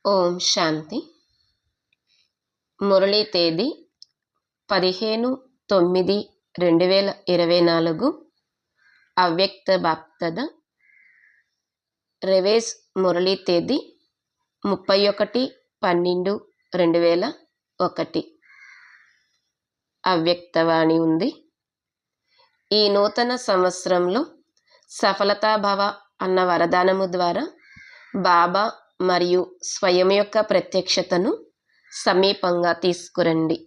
ఓం శాంతి. మురళీ తేదీ 15/9/2024. అవ్యక్త బాప్తద. రివేజ్ మురళీ తేదీ 31/12/2001. అవ్యక్తవాణి ఉంది. ఈ నూతన సంవత్సరంలో సఫలతాభవ అన్న వరదానము ద్వారా బాబా మరియు స్వయం యొక్క ప్రత్యక్షతను సమీపంగా తీసుకురండి.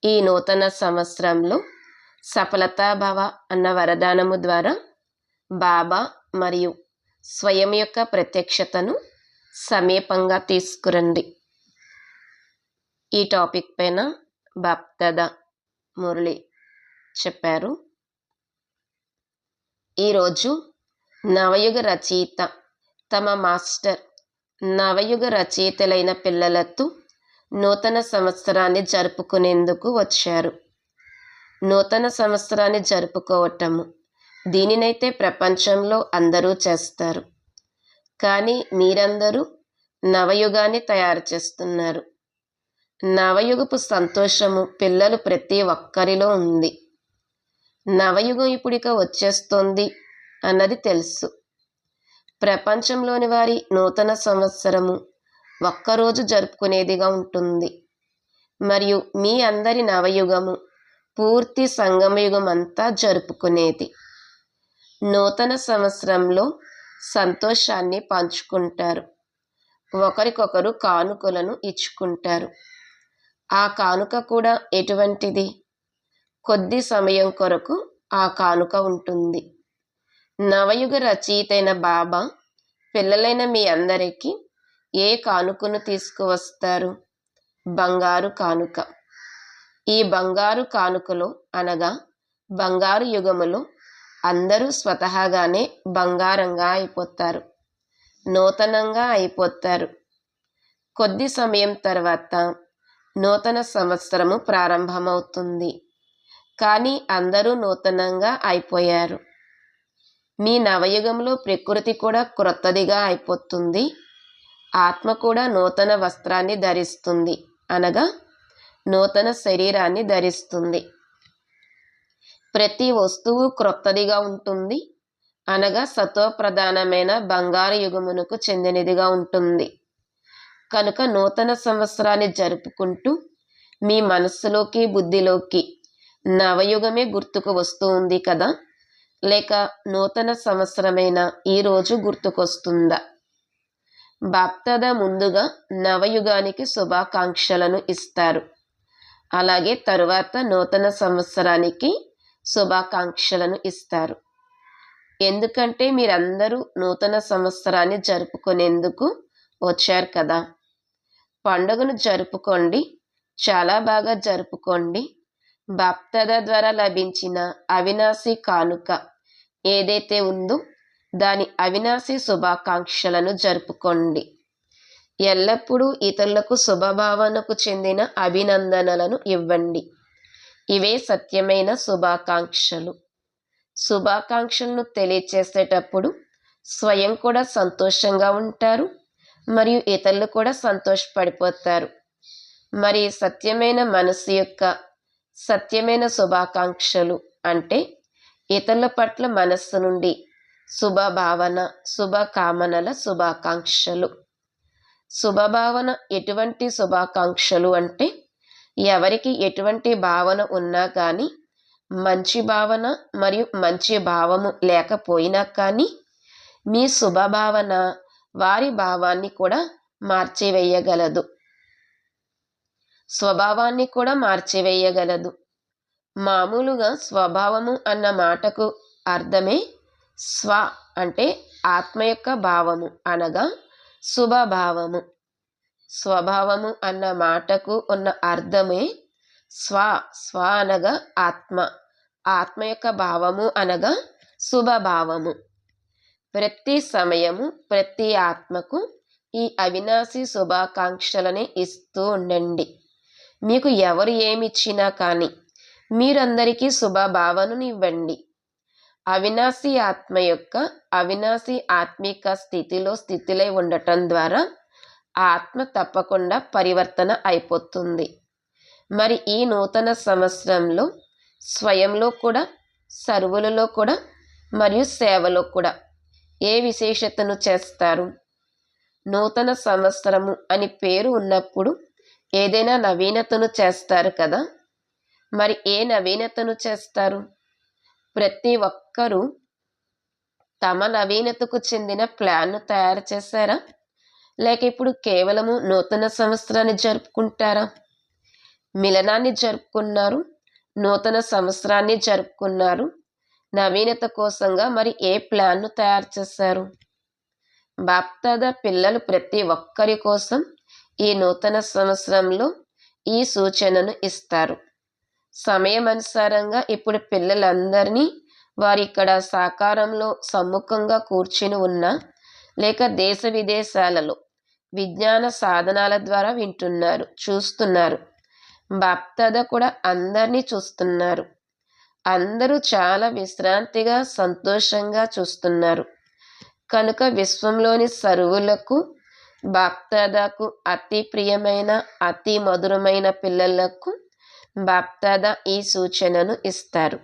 ఈ నూతన సంవత్సరంలో సఫలతాభవ అన్న వరదానము ద్వారా బాబా మరియు స్వయం యొక్క ప్రత్యక్షతను సమీపంగా తీసుకురండి. ఈ టాపిక్ పైన బాప్దాద మురళి చెప్పారు. ఈరోజు నవయుగ రచయిత తమ మాస్టర్ నవయుగ రచయితలైన పిల్లలతో నూతన సంవత్సరాన్ని జరుపుకునేందుకు వచ్చారు. నూతన సంవత్సరాన్ని జరుపుకోవటము దీనినైతే ప్రపంచంలో అందరూ చేస్తారు. కానీ మీరందరూ నవయుగాన్ని తయారు చేస్తున్నారు. నవయుగపు సంతోషము పిల్లలు ప్రతి ఒక్కరిలో ఉంది. నవయుగం ఇప్పుడిక వచ్చేస్తోంది అన్నది తెలుసు. ప్రపంచంలోని వారి నూతన సంవత్సరము ఒక్కరోజు జరుపుకునేదిగా ఉంటుంది. మరియు మీ అందరి నవయుగము పూర్తి సంగమయుగం అంతా జరుపుకునేది. నూతన సంవత్సరంలో సంతోషాన్ని పంచుకుంటారు. ఒకరికొకరు కానుకలను ఇచ్చుకుంటారు. ఆ కానుక కూడా ఎటువంటిది? కొద్ది సమయం కొరకు ఆ కానుక ఉంటుంది. నవయుగ రచయితైన బాబా పిల్లలైన మీ అందరికీ ఏ కానుకను తీసుకువస్తారు? బంగారు కానుక. ఈ బంగారు కానుకలో అనగా బంగారు యుగములో అందరూ స్వతహాగానే బంగారంగా అయిపోతారు, నూతనంగా అయిపోతారు. కొద్ది సమయం తర్వాత నూతన సంవత్సరము ప్రారంభమవుతుంది. కానీ అందరూ నూతనంగా అయిపోయారు. మీ నవయుగంలో ప్రకృతి కూడా క్రొత్తదిగా అయిపోతుంది. ఆత్మ కూడా నూతన వస్త్రాన్ని ధరిస్తుంది, అనగా నూతన శరీరాన్ని ధరిస్తుంది. ప్రతి వస్తువు క్రొత్తదిగా ఉంటుంది, అనగా సతోప్రధానమైన బంగారు యుగమునకు చెందినదిగా ఉంటుంది. కనుక నూతన సంవత్సరాన్ని జరుపుకుంటూ మీ మనస్సులోకి బుద్ధిలోకి నవయుగమే గుర్తుకు వస్తూ ఉంది కదా, లేక నూతన సంవత్సరమైన ఈరోజు గుర్తుకొస్తుందా? బాప్దాద ముందుగా నవయుగానికి శుభాకాంక్షలను ఇస్తారు. అలాగే తరువాత నూతన సంవత్సరానికి శుభాకాంక్షలను ఇస్తారు. ఎందుకంటే మీరందరూ నూతన సంవత్సరాన్ని జరుపుకునేందుకు వచ్చారు కదా. పండుగను జరుపుకోండి, చాలా బాగా జరుపుకోండి. బాప్దాద ద్వారా లభించిన అవినాశి కానుక ఏదైతే ఉందో దాని అవినాశి శుభాకాంక్షలను జరుపుకోండి. ఎల్లప్పుడూ ఇతరులకు శుభభావనకు చెందిన అభినందనలను ఇవ్వండి. ఇవే సత్యమైన శుభాకాంక్షలు. శుభాకాంక్షలను తెలియచేసేటప్పుడు స్వయం కూడా సంతోషంగా ఉంటారు మరియు ఇతరులు కూడా సంతోషపడిపోతారు. మరి సత్యమైన మనసు యొక్క సత్యమైన శుభాకాంక్షలు అంటే ఇతరుల పట్ల మనస్సు నుండి శుభభావన, శుభకామనల శుభాకాంక్షలు. శుభభావన ఎటువంటి శుభాకాంక్షలు అంటే ఎవరికి ఎటువంటి భావన ఉన్నా కానీ, మంచి భావన మరియు మంచి భావము లేకపోయినా కానీ మీ శుభభావన వారి భావాన్ని కూడా మార్చివేయగలదు, స్వభావాన్ని కూడా మార్చివేయగలదు. మామూలుగా స్వభావము అన్న మాటకు అర్థమే స్వ అంటే ఆత్మ యొక్క భావము, అనగా శుభభావము. స్వభావము అన్న మాటకు ఉన్న అర్థమే స్వ. స్వ అనగా ఆత్మ, ఆత్మ యొక్క భావము అనగా శుభభావము. ప్రతి సమయము ప్రతి ఆత్మకు ఈ అవినాశి శుభాకాంక్షలని ఇస్తూ ఉండండి. మీకు ఎవరు ఏమిచ్చినా కానీ మీరందరికీ శుభభావనను ఇవ్వండి. అవినాశి ఆత్మ యొక్క అవినాశి ఆత్మిక స్థితిలో స్థితిలై ఉండటం ద్వారా ఆత్మ తప్పకుండా పరివర్తన అయిపోతుంది. మరి ఈ నూతన సంవత్సరంలో స్వయంలో కూడా, సర్వులలో కూడా మరియు సేవలో కూడా ఏ విశేషతను చేస్తారు? నూతన సంవత్సరము అని పేరు ఉన్నప్పుడు ఏదైనా నవీనతను చేస్తారు కదా. మరి ఏ నవీనతను చేస్తారు? ప్రతి ఒక్కరూ తమ నవీనతకు చెందిన ప్లాన్ను తయారు చేశారా? లేక ఇప్పుడు కేవలము నూతన సంవత్సరాన్ని జరుపుకుంటారా? మిలనాన్ని జరుపుకున్నారు, నూతన సంవత్సరాన్ని జరుపుకున్నారు. నవీనత కోసంగా మరి ఏ ప్లాన్ను తయారు చేశారు? బాప్దాదా పిల్లలు ప్రతి ఒక్కరి కోసం ఈ నూతన సంవత్సరంలో ఈ సూచనను ఇస్తారు. సమయం అనుసారంగా ఇప్పుడు పిల్లలందరినీ వారి ఇక్కడ సాకారంలో సమ్ముఖంగా కూర్చుని ఉన్నా లేక దేశ విదేశాలలో విజ్ఞాన సాధనాల ద్వారా వింటున్నారు, చూస్తున్నారు. బాప్దాదా కూడా అందరినీ చూస్తున్నారు. అందరూ చాలా విశ్రాంతిగా, సంతోషంగా చూస్తున్నారు. కనుక విశ్వంలోని సర్వులకు, బాప్దాదాకు అతి ప్రియమైన, అతి మధురమైన పిల్లలకు బాప్దాదా ఈ సూచనను ఇస్తారు.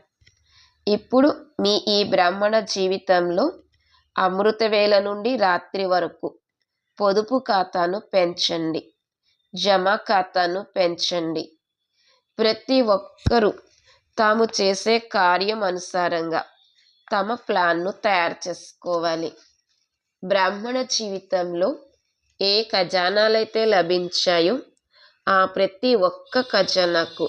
ఇప్పుడు మీ ఈ బ్రాహ్మణ జీవితంలో అమృతవేళ నుండి రాత్రి వరకు పొదుపు ఖాతాను పెంచండి, జమా ఖాతాను పెంచండి. ప్రతి ఒక్కరూ తాము చేసే కార్యం అనుసారంగా తమ ప్లాన్ను తయారు చేసుకోవాలి. బ్రాహ్మణ జీవితంలో ఏ ఖజానాలైతే లభించాయో ఆ ప్రతి ఒక్క ఖజానాకు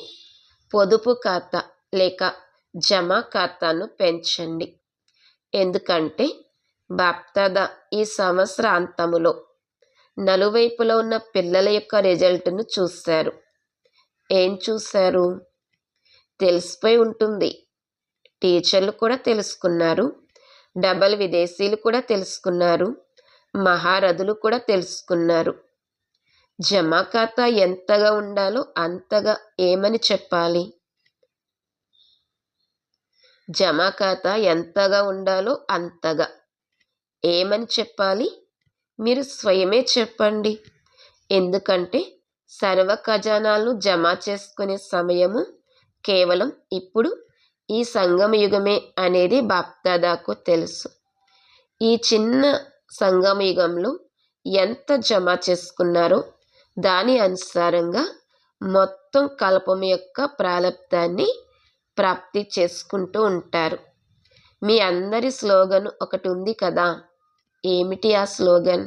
పొదుపు ఖాతా లేక జమా ఖాతాను పెంచండి. ఎందుకంటే బాప్దాదా ఈ సంవత్సరాంతములో నలువైపులో ఉన్న పిల్లల యొక్క రిజల్ట్ను చూశారు. ఏం చూశారు? తెలిసిపోయి ఉంటుంది. టీచర్లు కూడా తెలుసుకున్నారు, డబల్ విదేశీయులు కూడా తెలుసుకున్నారు, మహారథులు కూడా తెలుసుకున్నారు. జమా ఖాతా ఎంతగా ఉండాలో అంతగా ఏమని చెప్పాలి? జమా ఖాతా ఎంతగా ఉండాలో అంతగా ఏమని చెప్పాలి? మీరు స్వయమే చెప్పండి. ఎందుకంటే సర్వ ఖజానాలను జమ చేసుకునే సమయము కేవలం ఇప్పుడు ఈ సంగమ యుగమే అనేది బాప్దాదాకు తెలుసు. ఈ చిన్న సంగమ యుగంలో ఎంత జమ చేసుకున్నారో దాని అనుసారంగా మొత్తం కల్పం యొక్క ప్రాలబ్ధాన్ని ప్రాప్తి చేసుకుంటూ ఉంటారు. మీ అందరి స్లోగన్ ఒకటి ఉంది కదా. ఏమిటి ఆ స్లోగన్?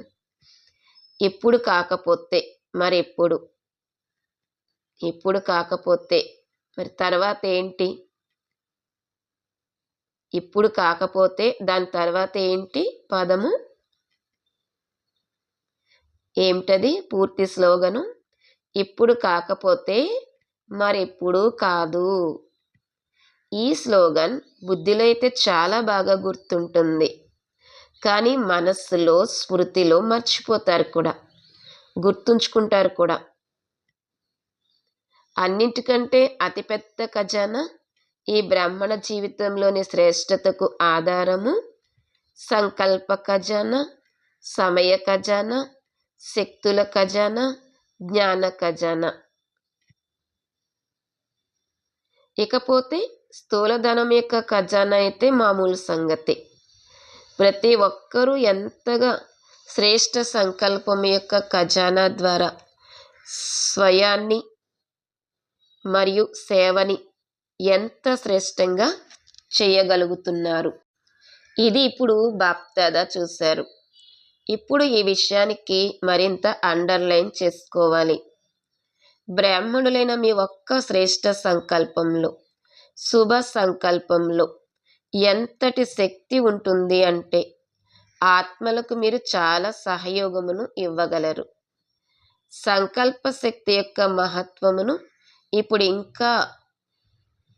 ఇప్పుడు కాకపోతే మరెప్పుడు, ఇప్పుడు కాకపోతే మరి తర్వాత ఏంటి? ఇప్పుడు కాకపోతే దాని తర్వాత ఏంటి పదము? ఏమిటది పూర్తి స్లోగను? ఇప్పుడు కాకపోతే మరెప్పుడు కాదు. ఈ స్లోగన్ బుద్ధిలో అయితే చాలా బాగా గుర్తుంటుంది, కానీ మనస్సులో, స్మృతిలో మర్చిపోతారు కూడా, గుర్తుంచుకుంటారు కూడా. అన్నింటికంటే అతిపెద్ద ఖజానా ఈ బ్రాహ్మణ జీవితంలోని శ్రేష్టతకు ఆధారము సంకల్ప ఖజానా, సమయ ఖజానా, శక్తుల ఖజానా, జ్ఞాన ఖజానా. ఇకపోతే స్థూలధనం యొక్క ఖజానా అయితే మామూలు సంగతి. ప్రతి ఒక్కరూ ఎంతగా శ్రేష్ట సంకల్పం యొక్క ఖజానా ద్వారా స్వయాన్ని మరియు సేవని ఎంత శ్రేష్టంగా చేయగలుగుతున్నారు. ఇది ఇప్పుడు బాప్దాదా చూశారు. ఇప్పుడు ఈ విషయానికి మరింత అండర్లైన్ చేసుకోవాలి. బ్రాహ్మణులైన మీ ఒక్క శ్రేష్ట సంకల్పంలో, శుభ సంకల్పంలో ఎంతటి శక్తి ఉంటుంది అంటే ఆత్మలకు మీరు చాలా సహయోగమును ఇవ్వగలరు. సంకల్ప శక్తి యొక్క మహత్వమును ఇప్పుడు ఇంకా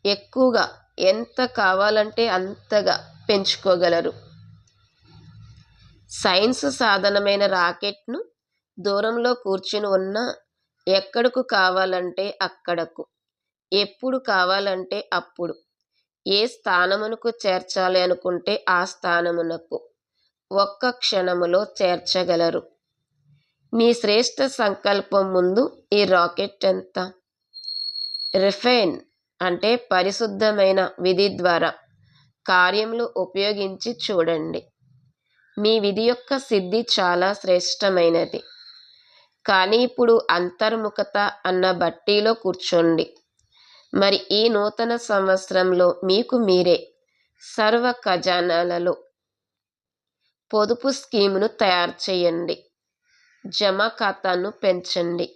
ఎక్కువగా ఎంత కావాలంటే అంతగా పెంచుకోగలరు. సైన్స్ సాధనమైన రాకెట్ను దూరంలో కూర్చుని ఉన్న ఎక్కడకు కావాలంటే అక్కడకు, ఎప్పుడు కావాలంటే అప్పుడు, ఏ స్థానమునకు చేర్చాలి అనుకుంటే ఆ స్థానమునకు ఒక్క క్షణములో చేర్చగలరు. మీ శ్రేష్ఠ సంకల్పం ముందు ఈ రాకెట్ ఎంత? రిఫైన్ అంటే పరిశుద్ధమైన విధి ద్వారా కార్యములు ఉపయోగించి చూడండి. మీ విధి యొక్క సిద్ధి చాలా శ్రేష్టమైనది. కానీ ఇప్పుడు అంతర్ముఖత అన్న బట్టీలో కూర్చోండి. మరి ఈ నూతన సంవత్సరంలో మీకు మీరే సర్వ ఖజానాలలో పొదుపు స్కీమును తయారు చేయండి. జమా ఖాతాను పెంచండి.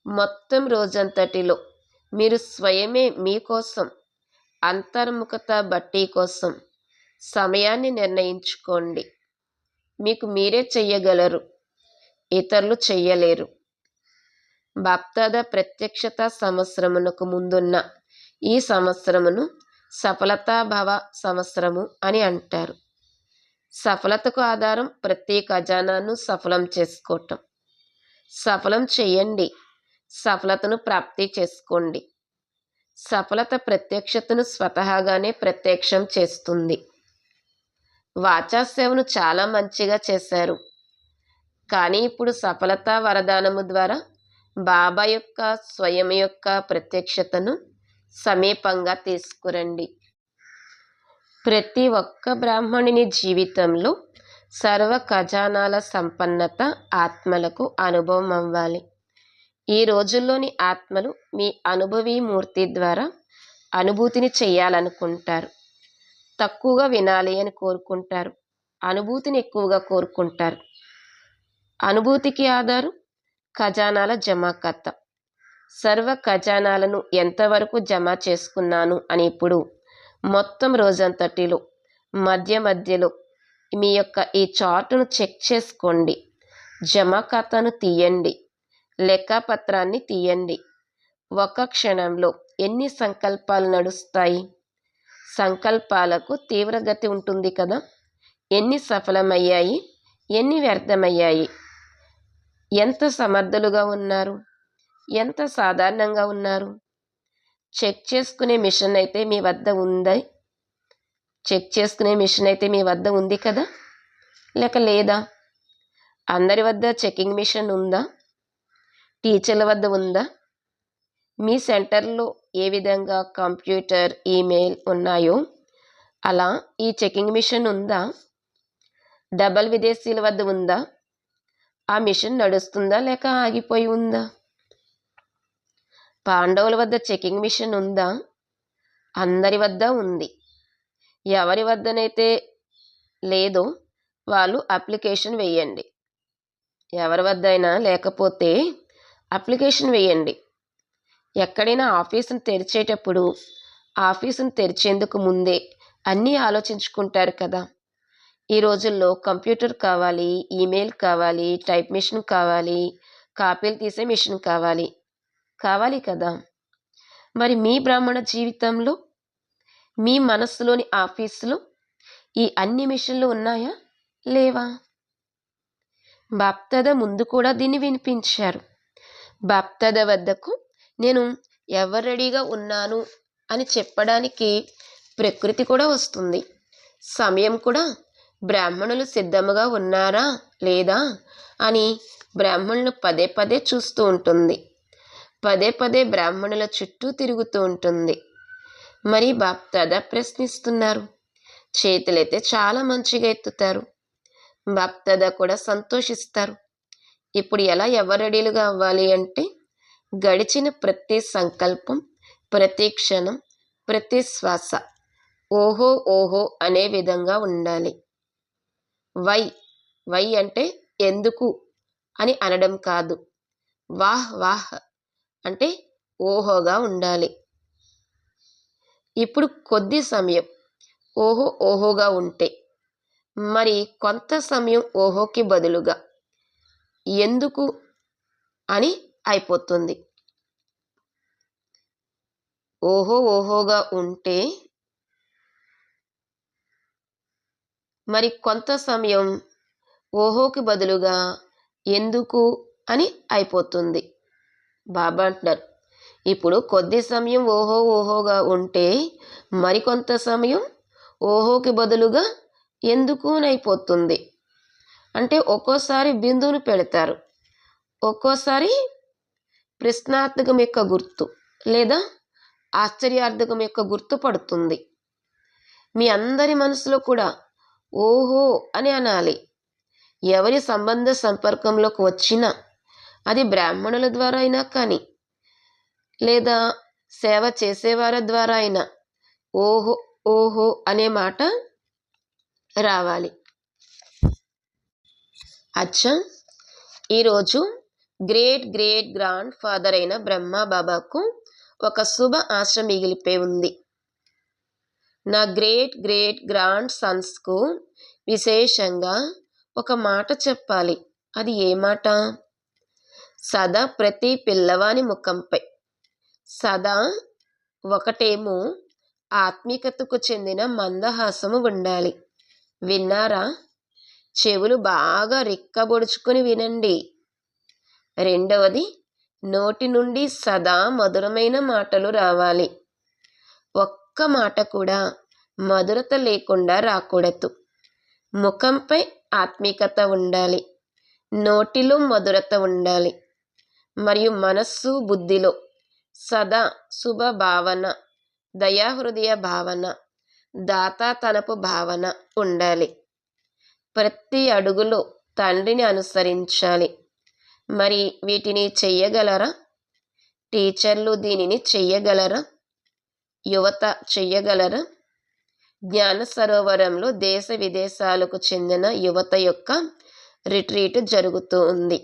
మొత్తం రోజంతటిలో మీరు స్వయమే మీకోసం అంతర్ముఖత బట్టీ కోసం సమయాన్ని నిర్ణయించుకోండి. మీకు మీరే చెయ్యగలరు, ఇతరులు చెయ్యలేరు. బాప్దాదా ప్రత్యక్షత సంవత్సరమునకు ముందున్న ఈ సంవత్సరమును సఫలతాభవ సంవత్సరము అని అంటారు. సఫలతకు ఆధారం ప్రతి ఖజానాను సఫలం చేసుకోవటం. సఫలం చెయ్యండి, సఫలతను ప్రాప్తి చేసుకోండి. సఫలత ప్రత్యక్షతను స్వతహాగానే ప్రత్యక్షం చేస్తుంది. వాచా సేవను చాలా మంచిగా చేశారు. కానీ ఇప్పుడు సఫలతా వరదానము ద్వారా బాబా యొక్క స్వయం యొక్క ప్రత్యక్షతను సమీపంగా తీసుకురండి. ప్రతి ఒక్క బ్రాహ్మణుని జీవితంలో సర్వ ఖజానాల సంపన్నత ఆత్మలకు అనుభవం అవ్వాలి. ఈ రోజుల్లోని ఆత్మలు మీ అనుభవీ మూర్తి ద్వారా అనుభూతిని చెయ్యాలనుకుంటారు. తక్కువగా వినాలి అని కోరుకుంటారు, అనుభూతిని ఎక్కువగా కోరుకుంటారు. అనుభూతికి ఆధారం ఖజానాల జమా ఖాతా. సర్వ ఖజానాలను ఎంతవరకు జమ చేసుకున్నాను అని ఇప్పుడు మొత్తం రోజంతటిలో మధ్య మధ్యలో మీ యొక్క ఈ చార్టును చెక్ చేసుకోండి. జమా ఖాతాను తీయండి, లెక్కపత్రాన్ని తీయండి. ఒక క్షణంలో ఎన్ని సంకల్పాలు నడుస్తాయి? సంకల్పాలకు తీవ్రగతి ఉంటుంది కదా. ఎన్ని సఫలమయ్యాయి, ఎన్ని వ్యర్థమయ్యాయి? ఎంత సమర్థులుగా ఉన్నారు, ఎంత సాధారణంగా ఉన్నారు? చెక్ చేసుకునే మిషన్ అయితే మీ వద్ద ఉందా? చెక్ చేసుకునే మిషన్ అయితే మీ వద్ద ఉంది కదా, లేక లేదా? అందరి వద్ద చెకింగ్ మిషన్ ఉందా? టీచర్ల వద్ద ఉందా? మీ సెంటర్లో ఏ విధంగా కంప్యూటర్, ఈమెయిల్ ఉన్నాయో అలా ఈ చెకింగ్ మిషన్ ఉందా? డబల్ విదేశీల వద్ద ఉందా? ఆ మిషన్ నడుస్తుందా లేక ఆగిపోయి ఉందా? పాండవుల వద్ద చెకింగ్ మిషన్ ఉందా? అందరి వద్ద ఉంది. ఎవరి వద్దనైతే లేదో వాళ్ళు అప్లికేషన్ వేయండి. ఎవరి వద్ద అయినా లేకపోతే అప్లికేషన్ వేయండి. ఎక్కడైనా ఆఫీసును తెరిచేటప్పుడు ఆఫీసును తెరిచేందుకు ముందే అన్నీ ఆలోచించుకుంటారు కదా. ఈ రోజుల్లో కంప్యూటర్ కావాలి, ఈమెయిల్ కావాలి, టైప్ మిషన్ కావాలి, కాపీలు తీసే మిషన్ కావాలి కదా. మరి మీ బ్రాహ్మణ జీవితంలో, మీ మనస్సులోని ఆఫీసులో ఈ అన్ని మిషన్లు ఉన్నాయా, లేవా? బాప్దాదా ముందు కూడా దీన్ని వినిపించారు. బాప్దాదా వద్దకు నేను ఎవరు రెడీగా ఉన్నాను అని చెప్పడానికి ప్రకృతి కూడా వస్తుంది. సమయం కూడా బ్రాహ్మణులు సిద్ధముగా ఉన్నారా లేదా అని బ్రాహ్మణులు పదే పదే చూస్తూ ఉంటుంది. పదే పదే బ్రాహ్మణుల చుట్టూ తిరుగుతూ ఉంటుంది. మరి బాప్దాదా ప్రశ్నిస్తున్నారు. చేతులైతే చాలా మంచిగా ఎత్తుతారు. బాప్దాదా కూడా సంతోషిస్తారు. ఇప్పుడు ఎలా ఎవరు రెడీలుగా అవ్వాలి అంటే గడిచిన ప్రతి సంకల్పం, ప్రతి క్షణం, ప్రతి శ్వాస ఓహో ఓహో అనే విధంగా ఉండాలి. వై అంటే ఎందుకు అని అనడం కాదు. వాహ్ వాహ్ అంటే ఓహోగా ఉండాలి. ఇప్పుడు కొద్ది సమయం ఓహో ఓహోగా ఉంటే మరి కొంత సమయం ఓహోకి బదులుగా ఎందుకు అని అయిపోతుంది. ఓహో ఓహోగా ఉంటే మరి కొంత సమయం ఓహోకి బదులుగా ఎందుకు అని అయిపోతుంది. బాబా అంటున్నారు, ఇప్పుడు కొద్ది సమయం ఓహో ఓహోగా ఉంటే మరికొంత సమయం ఓహోకి బదులుగా ఎందుకు అని అయిపోతుంది. అంటే ఒక్కోసారి బిందువును పెడతారు, ఒక్కోసారి ప్రశ్నార్థకం యొక్క గుర్తు లేదా ఆశ్చర్యార్థకం యొక్క గుర్తు పడుతుంది. మీ అందరి మనసులో కూడా ఓహో అని అనాలి. ఎవరి సంబంధ సంపర్కంలోకి వచ్చినా, అది బ్రాహ్మణుల ద్వారా అయినా కానీ, లేదా సేవ చేసేవారి ద్వారా అయినా ఓహో ఓహో అనే మాట రావాలి. అచ్చా, ఈరోజు గ్రేట్ గ్రేట్ గ్రాండ్ ఫాదర్ అయిన బ్రహ్మా బాబాకు ఒక శుభ ఆశ మిగిలిపోయి ఉంది. నా గ్రేట్ గ్రేట్ గ్రాండ్ సన్స్కు విశేషంగా ఒక మాట చెప్పాలి. అది ఏ మాట? సదా ప్రతి పిల్లవాని ముఖంపై సదా ఒకటేమో ఆత్మీకతకు చెందిన మందహాసము ఉండాలి. విన్నారా? చెవులు బాగా రిక్కబొడుచుకుని వినండి. రెండవది, నోటి నుండి సదా మధురమైన మాటలు రావాలి. ఒక్క మాట కూడా మధురత లేకుండా రాకూడదు. ముఖంపై ఆత్మీకత ఉండాలి, నోటిలో మధురత ఉండాలి, మరియు మనస్సు బుద్ధిలో సదా శుభ భావన, దయాహృదయ భావన, దాతాతనపు భావన ఉండాలి. ప్రతి అడుగులో తండ్రిని అనుసరించాలి. మరి వీటిని చెయ్యగలరా? టీచర్లు దీనిని చెయ్యగలరా? యువత చెయ్యగలరా? జ్ఞాన సరోవరంలో దేశ విదేశాలకు చెందిన యువత యొక్క రిట్రీట్ జరుగుతూ ఉంది.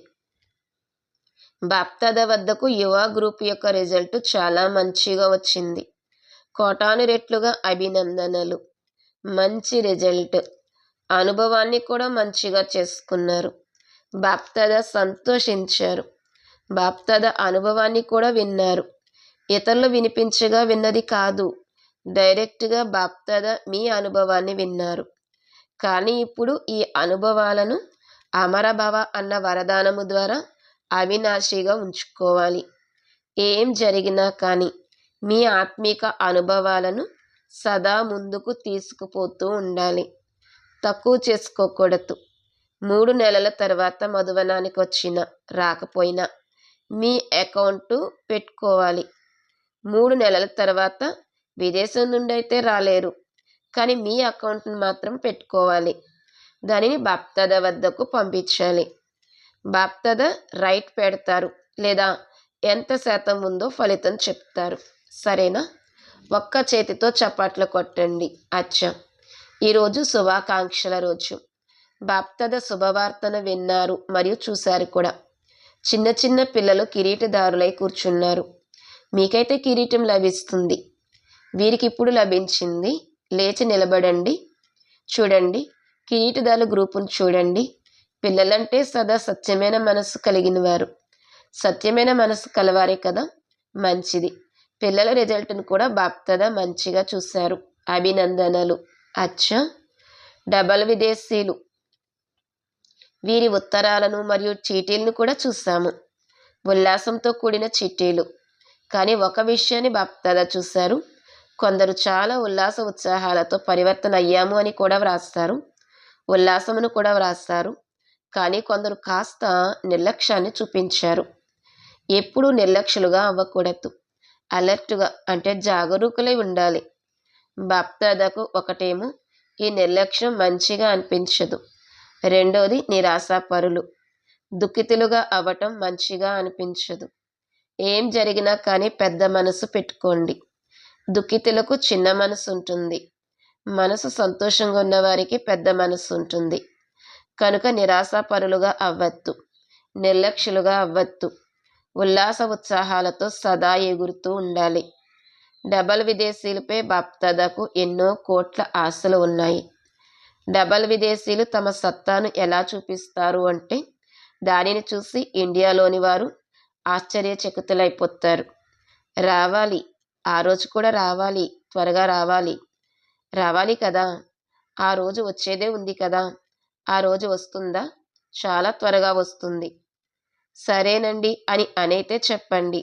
బాప్దాదా వద్దకు యువ గ్రూప్ యొక్క రిజల్ట్ చాలా మంచిగా వచ్చింది. కోటాను రెట్లుగా అభినందనలు. మంచి రిజల్ట్. అనుభవాన్ని కూడా మంచిగా చేసుకున్నారు. బాప్దాదా సంతోషించారు. బాప్దాదా అనుభవాన్ని కూడా విన్నారు. ఇతరులు వినిపించగా విన్నది కాదు, డైరెక్ట్గా బాప్దాదా మీ అనుభవాన్ని విన్నారు. కానీ ఇప్పుడు ఈ అనుభవాలను అమరభవ అన్న వరదానము ద్వారా అవినాశిగా ఉంచుకోవాలి. ఏం జరిగినా కానీ మీ ఆత్మిక అనుభవాలను సదా ముందుకు తీసుకుపోతూ ఉండాలి. తక్కువ చేసుకోకూడదు. 3 నెలల తర్వాత మధువనానికి వచ్చినా రాకపోయినా మీ అకౌంటు పెట్టుకోవాలి. 3 నెలల తర్వాత విదేశం నుండి అయితే రాలేరు, కానీ మీ అకౌంట్ని మాత్రం పెట్టుకోవాలి. దానిని బాప్దాదా వద్దకు పంపించాలి. బాప్దాదా రైట్ పెడతారు, లేదా ఎంత శాతం ఉందో ఫలితం చెప్తారు. సరేనా? ఒక్క చేతితో చప్పట్లు కొట్టండి. అచ్చా, ఈరోజు శుభాకాంక్షల రోజు. బాప్దాదా శుభవార్తను విన్నారు మరియు చూశారు కూడా. చిన్న చిన్న పిల్లలు కిరీటదారులై కూర్చున్నారు. మీకైతే కిరీటం లభిస్తుంది. వీరికి ఇప్పుడు లభించింది. లేచి నిలబడండి. చూడండి, కిరీటదారుల గ్రూపును చూడండి. పిల్లలంటే సదా సత్యమైన మనసు కలిగిన వారు. సత్యమైన మనసు కలవారే కదా. మంచిది. పిల్లల రిజల్ట్ను కూడా బాప్దాదా మంచిగా చూశారు. అభినందనలు. అచ్చా, డబల్ విదేశీలు. వీరి ఉత్తరాలను మరియు చీటీలను కూడా చూసాము. ఉల్లాసంతో కూడిన చీటీలు. కానీ ఒక విషయాన్ని బాప్దాదా చూశారు. కొందరు చాలా ఉల్లాస ఉత్సాహాలతో పరివర్తన అయ్యాము అని కూడా వ్రాస్తారు, ఉల్లాసమును కూడా వ్రాస్తారు. కానీ కొందరు కాస్త నిర్లక్ష్యాన్ని చూపించారు. ఎప్పుడూ నిర్లక్ష్యులుగా అవ్వకూడదు. అలర్ట్గా అంటే జాగరూకులై ఉండాలి. బాప్దాదాకు ఒకటేమో ఈ నిర్లక్ష్యం మంచిగా అనిపించదు. రెండోది నిరాశాపరులు, దుఃఖితులుగా అవ్వటం మంచిగా అనిపించదు. ఏం జరిగినా కానీ పెద్ద మనసు పెట్టుకోండి. దుఃఖితులకు చిన్న మనసు ఉంటుంది. మనసు సంతోషంగా ఉన్నవారికి పెద్ద మనసు ఉంటుంది. కనుక నిరాశాపరులుగా అవ్వద్దు, నిర్లక్ష్యులుగా అవ్వద్దు. ఉల్లాస ఉత్సాహాలతో సదా ఎగురుతూ ఉండాలి. డబల్ విదేశీలపై బాప్దాదాకు ఎన్నో కోట్ల ఆశలు ఉన్నాయి. డబల్ విదేశీలు తమ సత్తాను ఎలా చూపిస్తారు అంటే దానిని చూసి ఇండియాలోని వారు ఆశ్చర్యచకితులైపోతారు. రావాలి, ఆ రోజు కూడా రావాలి, త్వరగా రావాలి. రావాలి కదా. ఆ రోజు వచ్చేదే ఉంది కదా. ఆ రోజు వస్తుందా? చాలా త్వరగా వస్తుంది. సరేనండి అని అనైతే చెప్పండి.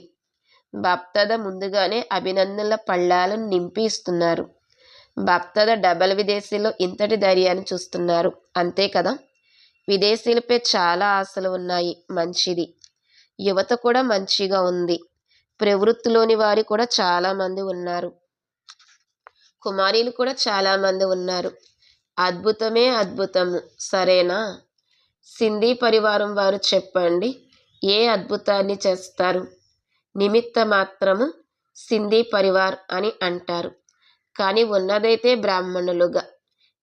బాప్దాదా ముందుగానే అభినందనల పళ్ళాలను నింపి ఇస్తున్నారు. బాప్దాదా డబల్ విదేశీలో ఇంతటి ధైర్యాన్ని చూస్తున్నారు. అంతే కదా. విదేశీలపై చాలా ఆశలు ఉన్నాయి. మంచిది. యువత కూడా మంచిగా ఉంది. ప్రవృత్తిలోని వారు కూడా చాలామంది ఉన్నారు. కుమారీలు కూడా చాలామంది ఉన్నారు. అద్భుతమే అద్భుతము. సరేనా? సింధీ పరివారం వారు చెప్పండి, ఏ అద్భుతాన్ని చేస్తారు? నిమిత్త మాత్రము సింధీ పరివార్ అని అంటారు. కానీ ఉన్నదైతే బ్రాహ్మణులుగా.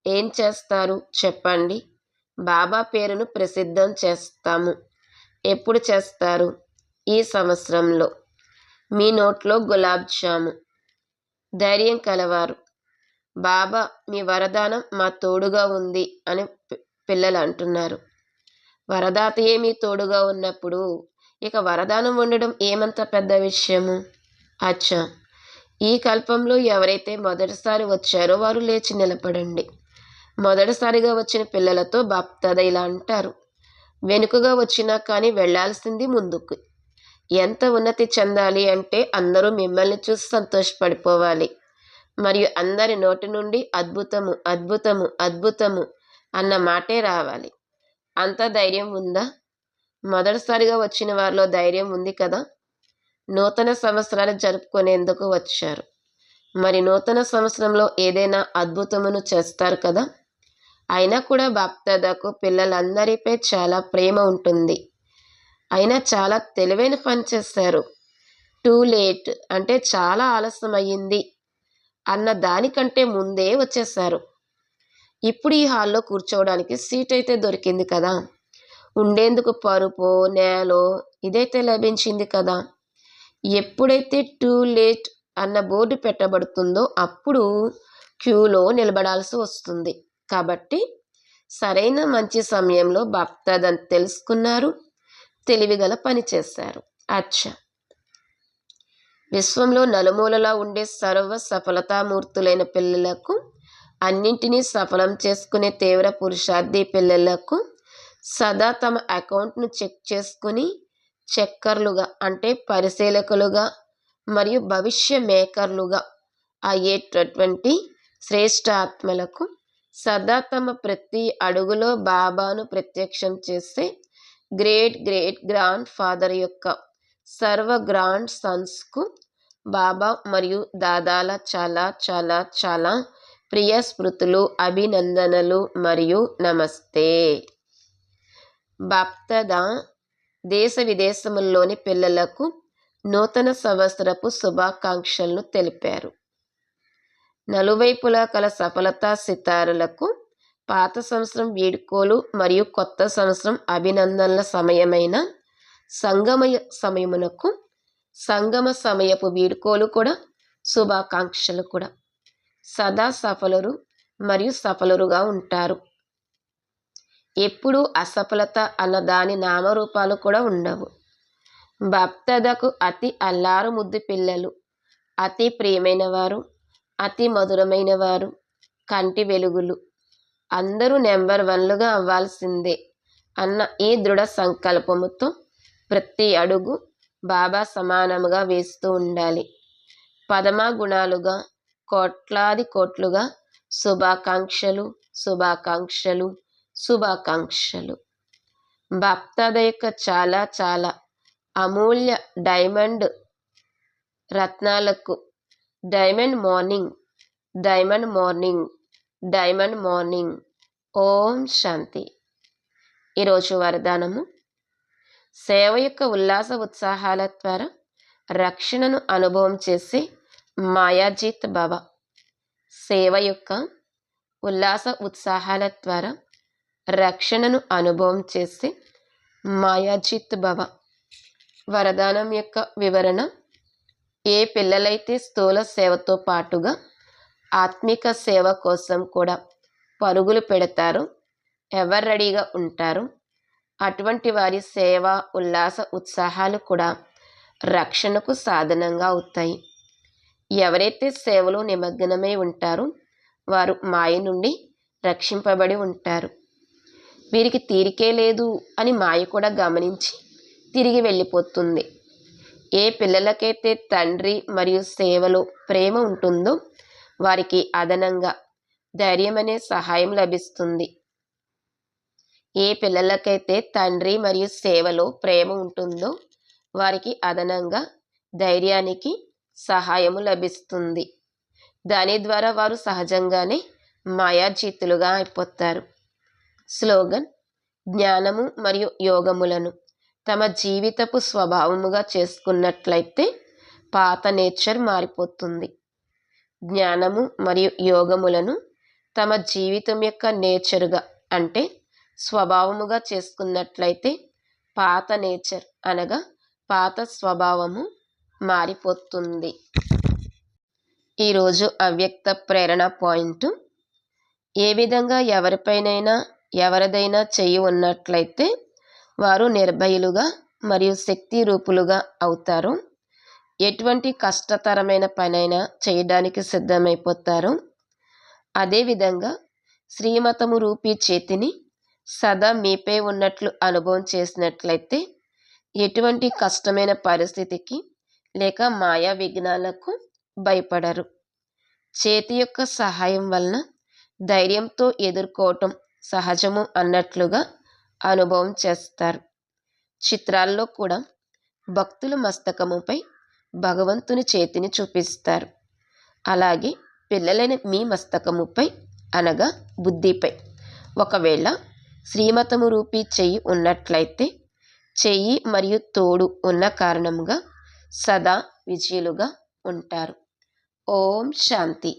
ఏం చేస్తారు చెప్పండి? బాబా పేరును ప్రసిద్ధం చేస్తాము. ఎప్పుడు చేస్తారు? ఈ సంవత్సరంలో. మీ నోట్లో గులాబ్ జాము. ధైర్యం కలవారు. బాబా మీ వరదానం మా తోడుగా ఉంది అని పిల్లలు అంటున్నారు. వరదాతయే మీ తోడుగా ఉన్నప్పుడు ఇక వరదానం ఉండడం ఏమంత పెద్ద విషయము? అచ్చా, ఈ కల్పంలో ఎవరైతే మొదటిసారి వచ్చారో వారు లేచి నిలబడండి. మొదటిసారిగా వచ్చిన పిల్లలతో బాప్దాదా ఇలా అంటారు, వెనుకగా వచ్చినా కానీ వెళ్లాల్సింది ముందుకు. ఎంత ఉన్నతి చెందాలి అంటే అందరూ మిమ్మల్ని చూసి సంతోషపడిపోవాలి. మరియు అందరి నోటి నుండి అద్భుతము అద్భుతము అద్భుతము అన్న మాటే రావాలి. అంత ధైర్యం ఉందా? మొదటిసారిగా వచ్చిన వారిలో ధైర్యం ఉంది కదా? నూతన సంవత్సరాలు జరుపుకునేందుకు వచ్చారు. మరి నూతన సంవత్సరంలో ఏదైనా అద్భుతమును చేస్తారు కదా? అయినా కూడా బాప్దాదాకు పిల్లలందరిపై చాలా ప్రేమ ఉంటుంది. అయినా చాలా తెలివైన పని చేశారు. టూ లేట్ అంటే చాలా ఆలస్యం అయ్యింది అన్న దానికంటే ముందే వచ్చేశారు. ఇప్పుడు ఈ హాల్లో కూర్చోవడానికి సీట్ అయితే దొరికింది కదా, ఉండేందుకు పరుపో నేలో ఇదైతే లభించింది కదా. ఎప్పుడైతే టూ లేట్ అన్న బోర్డు పెట్టబడుతుందో అప్పుడు క్యూలో నిలబడాల్సి వస్తుంది. కాబట్టి సరైన మంచి సమయంలో బాప్దాదాని తెలుసుకున్నారు, తెలివిగల పని చేశారు. అచ్చా, విశ్వంలో నలుమూలలా ఉండే సర్వ సఫలతామూర్తులైన పిల్లలకు, అన్నింటినీ సఫలం చేసుకునే తీవ్ర పురుషార్థి పిల్లలకు సదా తమ అకౌంట్ను చెక్ చేసుకుని చెక్కర్లుగా అంటే పరిశీలకులుగా మరియు భవిష్య మేకర్లుగా అయ్యేటటువంటి శ్రేష్ఠ ఆత్మలకు సదా తమ ప్రతి అడుగులో బాబాను ప్రత్యక్షం చేసే గ్రేట్ గ్రేట్ గ్రాండ్ ఫాదర్ యొక్క సర్వ గ్రాండ్ సన్స్కు బాబా మరియు దాదాల చాలా చాలా చాలా ప్రియ స్మృతులు, అభినందనలు మరియు నమస్తే. బాప్దాదా దేశ విదేశముల్లోని పిల్లలకు నూతన సంవత్సరపు శుభాకాంక్షలను తెలిపారు. నలువైపులా కల సఫలతా సితారులకు పాత సంవత్సరం వీడ్కోలు మరియు కొత్త సంవత్సరం అభినందనల సమయమైన సంగమ సమయపు వీడ్కోలు కూడా శుభాకాంక్షలు కూడా. సదా సఫలురు మరియు సఫలురుగా ఉంటారు. ఎప్పుడూ అసఫలత అన్న దాని నామరూపాలు కూడా ఉండవు. బాప్దాదాకు అతి అల్లారు ముద్దు పిల్లలు, అతి ప్రియమైన వారు, అతి మధురమైన వారు, కంటి వెలుగులు, అందరూ నెంబర్ 1లుగా అవ్వాల్సిందే అన్న ఈ దృఢ సంకల్పముతో ప్రతి అడుగు బాబా సమానముగా వేస్తూ ఉండాలి. పదమా గుణాలుగా కోట్లాది కోట్లుగా శుభాకాంక్షలు శుభాకాంక్షలు శుభాకాంక్షలు. బాప్దాదా యొక్క చాలా చాలా అమూల్య డైమండ్ రత్నాలకు diamond morning diamond morning diamond morning. Om Shanti. ఈరోజు వరదానము, సేవ యొక్క ఉల్లాస ఉత్సాహాల ద్వారా రక్షణను అనుభవం చేసే మాయాజీత్ భవ. సేవ యొక్క ఉల్లాస ఉత్సాహాల ద్వారా రక్షణను అనుభవం చేసే మాయాజీత్ భవ. వరదానం యొక్క వివరణ, ఏ పిల్లలైతే స్థూల సేవతో పాటుగా ఆత్మిక సేవ కోసం కూడా పరుగులు పెడతారో, ఎవరు రెడీగా ఉంటారో అటువంటి వారి సేవ ఉల్లాస ఉత్సాహాలు కూడా రక్షణకు సాధనంగా అవుతాయి. ఎవరైతే సేవలో నిమగ్నమై ఉంటారో వారు మాయ నుండి రక్షింపబడి ఉంటారు. వీరికి తీరికే లేదు అని మాయ కూడా గమనించి తిరిగి వెళ్ళిపోతుంది. ఏ పిల్లలకైతే తండ్రి మరియు సేవలో ప్రేమ ఉంటుందో వారికి అదనంగా ధైర్యం అనే సహాయం లభిస్తుంది. ఏ పిల్లలకైతే తండ్రి మరియు సేవలో ప్రేమ ఉంటుందో వారికి అదనంగా ధైర్యానికి సహాయము లభిస్తుంది. దాని ద్వారా వారు సహజంగానే మాయాజీతులుగా అయిపోతారు. స్లోగన్: జ్ఞానము మరియు యోగములను తమ జీవితపు స్వభావముగా చేసుకున్నట్లయితే పాత నేచర్ మారిపోతుంది. జ్ఞానము మరియు యోగములను తమ జీవితం యొక్క నేచరుగా అంటే స్వభావముగా చేసుకున్నట్లయితే పాత నేచర్ అనగా పాత స్వభావము మారిపోతుంది. ఈరోజు అవ్యక్త ప్రేరణ పాయింట్: ఏ విధంగా ఎవరిపైనైనా ఎవరిదైనా చెయ్యి ఉన్నట్లయితే వారు నిర్భయులుగా మరియు శక్తి రూపులుగా అవుతారు. ఎటువంటి కష్టతరమైన పనైనా చేయడానికి సిద్ధమైపోతారు. అదేవిధంగా శ్రీమతము రూపీ చేతిని సదా మీపై ఉన్నట్లు అనుభవం చేసినట్లయితే ఎటువంటి కష్టమైన పరిస్థితికి లేక మాయా విఘ్నాలకు భయపడరు. చేతి యొక్క సహాయం వలన ధైర్యంతో ఎదుర్కోవటం సహజము అన్నట్లుగా అనుభవం చేస్తారు. చిత్రాల్లో కూడా భక్తుల మస్తకముపై భగవంతుని చేతిని చూపిస్తారు. అలాగే పిల్లలైన మీ మస్తకముపై అనగా బుద్ధిపై ఒకవేళ శ్రీమతము రూపీ చెయ్యి ఉన్నట్లయితే చెయ్యి మరియు తోడు ఉన్న కారణముగా సదా విజయులుగా ఉంటారు. ఓం శాంతి.